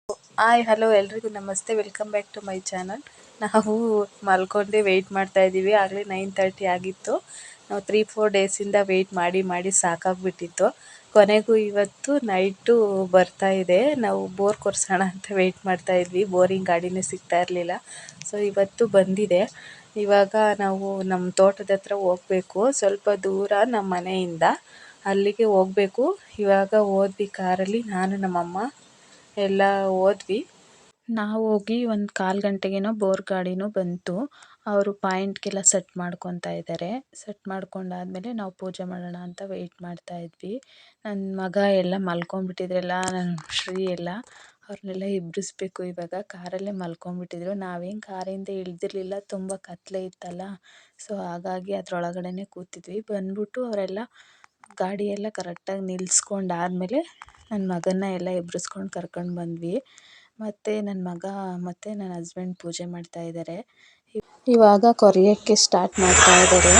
Hi hello ಎಲ್ರಿಗೂ ನಮಸ್ತೆ, welcome back to my channel. ನಾವು ಮಲ್ಕೊಂಡೆ ವೆಯ್ಟ್ ಮಾಡ್ತಾ ಇದ್ದೀವಿ. ಆಗಲೇ 9:30 ಆಗಿತ್ತು. ನಾವು 3-4 ಡೇಸಿಂದ ವೆಯ್ಟ್ ಮಾಡಿ ಸಾಕಾಗ್ಬಿಟ್ಟಿತ್ತು. ಕೊನೆಗೂ ಇವತ್ತು ನೈಟು ಬರ್ತಾ ಇದೆ. ನಾವು ಬೋರ್ ಕೊರ್ಸೋಣ ಅಂತ ವೆಯ್ಟ್ ಮಾಡ್ತಾ ಇದ್ವಿ. ಬೋರಿಂಗ್ ಗಾಡಿನೇ ಸಿಗ್ತಾ ಇರಲಿಲ್ಲ. ಸೊ ಇವತ್ತು ಬಂದಿದೆ. ಇವಾಗ ನಾವು ನಮ್ಮ ತೋಟದ ಹತ್ರ ಹೋಗಬೇಕು. ಸ್ವಲ್ಪ ದೂರ ನಮ್ಮ ಮನೆಯಿಂದ, ಅಲ್ಲಿಗೆ ಹೋಗಬೇಕು. ಇವಾಗ ಹೋದ್ವಿ ಕಾರಲ್ಲಿ, ನಾನು ನಮ್ಮಮ್ಮ ಎಲ್ಲ ಹೋದ್ವಿ. ನಾವು ಹೋಗಿ ಒಂದು 1/4 ಗಂಟೆಗೇನೋ ಬೋರ್ ಗಾಡಿನೂ ಬಂತು. ಅವರು ಪಾಯಿಂಟ್ಗೆಲ್ಲ ಸೆಟ್ ಮಾಡ್ಕೊತಾ ಇದ್ದಾರೆ. ಸೆಟ್ ಮಾಡ್ಕೊಂಡಾದ್ಮೇಲೆ ನಾವು ಪೂಜೆ ಮಾಡೋಣ ಅಂತ ವೆಯ್ಟ್ ಮಾಡ್ತಾ ಇದ್ವಿ. ನನ್ನ ಮಗ ಎಲ್ಲ ಮಲ್ಕೊಂಡ್ಬಿಟ್ಟಿದ್ರಲ್ಲ, ನನ್ನ ಶ್ರೀ ಎಲ್ಲ, ಅವ್ರನ್ನೆಲ್ಲ ಎಬ್ಬಿಸ್ಬೇಕು. ಇವಾಗ ಕಾರಲ್ಲೇ ಮಲ್ಕೊಂಡ್ಬಿಟ್ಟಿದ್ರು. ನಾವೇನು ಕಾರಿಂದ ಇಳ್ದಿರಲಿಲ್ಲ, ತುಂಬ ಕತ್ಲೆ ಇತ್ತಲ್ಲ. ಸೊ ಹಾಗಾಗಿ ಅದರೊಳಗಡೆನೇ ಕೂತಿದ್ವಿ. ಬಂದ್ಬಿಟ್ಟು ಅವರೆಲ್ಲ ಗಾಡಿಯೆಲ್ಲ ಕರೆಕ್ಟಾಗಿ ನಿಲ್ಲಿಸ್ಕೊಂಡಾದ್ಮೇಲೆ ನನ್ನ ಮಗನ್ನ ಎಲ್ಲ ಎಬ್ಬಿಸ್ಕೊಂಡು ಕರ್ಕೊಂಡು ಬಂದ್ವಿ. ಮತ್ತು ನನ್ನ ಮಗ ಮತ್ತು ನನ್ನ ಹಸ್ಬೆಂಡ್ ಪೂಜೆ ಮಾಡ್ತಾ ಇದ್ದಾರೆ. ಇವಾಗ ಕೊರಿಯೋಕ್ಕೆ ಸ್ಟಾರ್ಟ್ ಮಾಡ್ತಾ ಇದ್ದಾರೆ.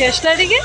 ಎಷ್ಟೊತ್ತಿಗೆ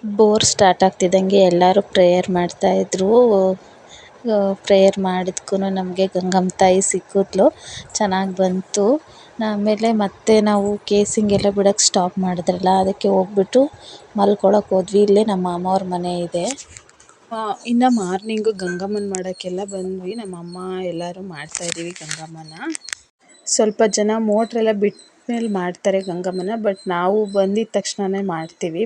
ಬೋರ್ ಸ್ಟಾರ್ಟ್ ಆಗ್ತಿದ್ದಂಗೆ ಎಲ್ಲರೂ ಪ್ರೇಯರ್ ಮಾಡ್ತಾಯಿದ್ರು. ಪ್ರೇಯರ್ ಮಾಡಿದ್ಕೂ ನಮಗೆ ಗಂಗಮ್ಮ ತಾಯಿ ಸಿಕ್ಕಿದ್ಲು, ಚೆನ್ನಾಗಿ ಬಂತು. ಆಮೇಲೆ ಮತ್ತೆ ನಾವು ಕೇಸಿಂಗೆಲ್ಲ ಬಿಡೋಕ್ಕೆ ಸ್ಟಾಪ್ ಮಾಡಿದ್ರಲ್ಲ, ಅದಕ್ಕೆ ಹೋಗ್ಬಿಟ್ಟು ಮಲ್ಕೊಳಕ್ಕೆ ಹೋದ್ವಿ. ಇಲ್ಲೇ ನಮ್ಮ ಮಾಮವ್ರ ಮನೆ ಇದೆ. ಇನ್ನು ಮಾರ್ನಿಂಗು ಗಂಗಮ್ಮನ ಮಾಡೋಕ್ಕೆಲ್ಲ ಬಂದ್ವಿ. ನಮ್ಮಮ್ಮ ಎಲ್ಲರೂ ಮಾಡ್ತಾಯಿದ್ದೀವಿ ಗಂಗಮ್ಮನ. ಸ್ವಲ್ಪ ಜನ ಮೋಟ್ರೆಲ್ಲ ಬಿಟ್ಟ ಮೇಲೆ ಮಾಡ್ತಾರೆ ಗಂಗಮ್ಮನ, ಬಟ್ ನಾವು ಬಂದಿದ ತಕ್ಷಣವೇ ಮಾಡ್ತೀವಿ.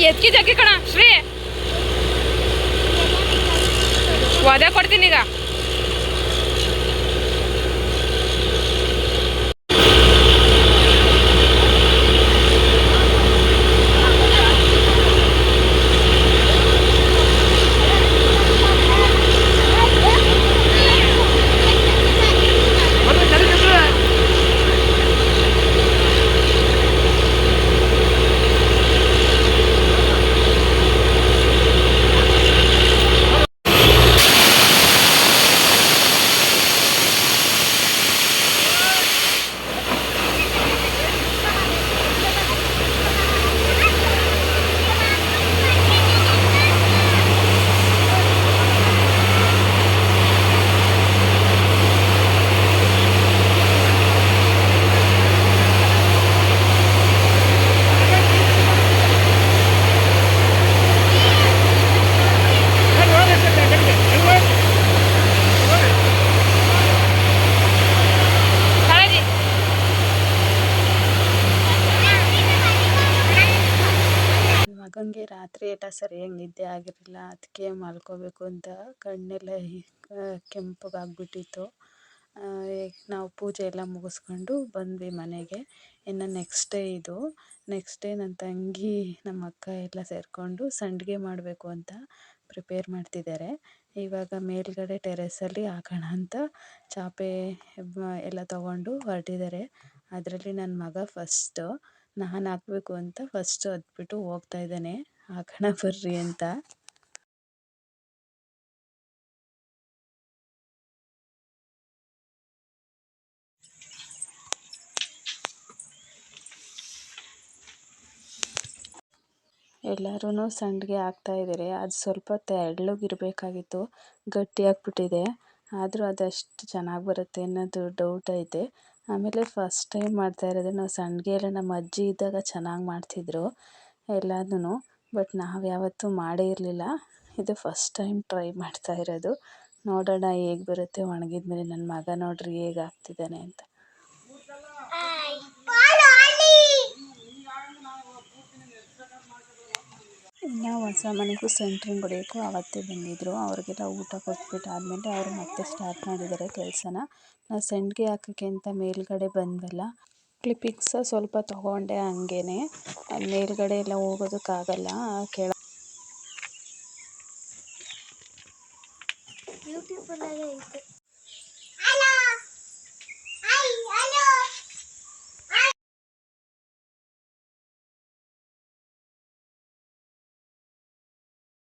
ಎತ್ಕಿ ಜಗ್ಗಿ ಕಣ ಶ್ರೀ, ಒದೆ ಕೊಡ್ತೀನಿ ಈಗ. ರಾತ್ರಿ ಎಲ್ಲ ಸರಿಯಾಗಿ ನಿದ್ದೆ ಆಗಿರಲಿಲ್ಲ. ಅದಕ್ಕೆ ಮಲ್ಕೋಬೇಕು ಅಂತ ಕಣ್ಣೆಲ್ಲ ಕೆಂಪಗಾಗ್ಬಿಟ್ಟಿತ್ತು. ನಾವು ಪೂಜೆ ಎಲ್ಲ ಮುಗಿಸ್ಕೊಂಡು ಬಂದ್ವಿ ಮನೆಗೆ. ಇನ್ನು ನೆಕ್ಸ್ಟ್ ಡೇ ಇದು. ನೆಕ್ಸ್ಟ್ ಡೇ ನನ್ನ ತಂಗಿ ನಮ್ಮ ಅಕ್ಕ ಎಲ್ಲ ಸೇರಿಕೊಂಡು ಸಂಡಿಗೆ ಮಾಡಬೇಕು ಅಂತ ಪ್ರಿಪೇರ್ ಮಾಡ್ತಿದ್ದಾರೆ. ಇವಾಗ ಮೇಲ್ಗಡೆ ಟೆರೆಸಲ್ಲಿ ಹಾಕೋಣ ಅಂತ ಚಾಪೆ ಎಲ್ಲ ತೊಗೊಂಡು ಹೊರಟಿದ್ದಾರೆ. ಅದರಲ್ಲಿ ನನ್ನ ಮಗ ಫಸ್ಟು ನಾನು ಹಾಕಬೇಕು ಅಂತ ಫಸ್ಟು ಹತ್ಬಿಟ್ಟು ಹೋಗ್ತಾ ಇದ್ದಾನೆ, ಹಾಕೋಣ ಬರ್ರಿ ಅಂತ. ಎಲ್ಲರೂ ಸಂಡಿಗೆ ಹಾಕ್ತಾಯಿದ್ದಾರೆ. ಅದು ಸ್ವಲ್ಪ ತೆಳ್ಳಗಿರಬೇಕಾಗಿತ್ತು, ಗಟ್ಟಿಯಾಗ್ಬಿಟ್ಟಿದೆ. ಆದರೂ ಅದಷ್ಟು ಚೆನ್ನಾಗಿ ಬರುತ್ತೆ ಅನ್ನೋದು ಡೌಟ್ ಐತೆ. ಆಮೇಲೆ ಫಸ್ಟ್ ಟೈಮ್ ಮಾಡ್ತಾಯಿರೋದು. ನಾವು ಸಂಡಿಗೆ ಎಲ್ಲ ನಮ್ಮ ಅಜ್ಜಿ ಇದ್ದಾಗ ಚೆನ್ನಾಗಿ ಮಾಡ್ತಿದ್ರು ಎಲ್ಲದೂ. ಬಟ್ ನಾವು ಯಾವತ್ತೂ ಮಾಡೇ ಇರಲಿಲ್ಲ. ಇದು ಫಸ್ಟ್ ಟೈಮ್ ಟ್ರೈ ಮಾಡ್ತಾ ಇರೋದು. ನೋಡೋಣ ಹೇಗೆ ಬರುತ್ತೆ ಒಣಗಿದ ಮೇಲೆ. ನನ್ನ ಮಗ ನೋಡ್ರಿ ಹೇಗೆ ಆಗ್ತಿದ್ದಾನೆ ಅಂತ. ಇನ್ನು ಹೊಸ ಮನೆಗೂ ಸೆಂಟ್ರಿಂಗ್ ಹೊಡೆಯೋಕ್ಕೂ ಆವತ್ತೇ ಬಂದಿದ್ದರು. ಅವ್ರಿಗೆಲ್ಲ ಊಟ ಕೊಟ್ಬಿಟ್ಟು ಆದಮೇಲೆ ಅವರು ಮತ್ತೆ ಸ್ಟಾರ್ಟ್ ಮಾಡಿದ್ದಾರೆ ಕೆಲಸನ. ನಾವು ಸಂಡಿಗೆ ಹಾಕೋಕ್ಕೆ ಅಂತ ಮೇಲ್ಗಡೆ ಬಂದ್ವಲ್ಲ, ಕ್ಲಿಪ್ಪಿಂಗ್ಸ್ ಸ್ವಲ್ಪ ತೊಗೊಂಡೆ ಹಂಗೇ. ಅಲ್ಲಿ ಮೇಲ್ಗಡೆ ಎಲ್ಲ ಹೋಗೋದಕ್ಕಾಗಲ್ಲ, ಬ್ಯೂಟಿಫುಲ್ ಆಗೈತೆ.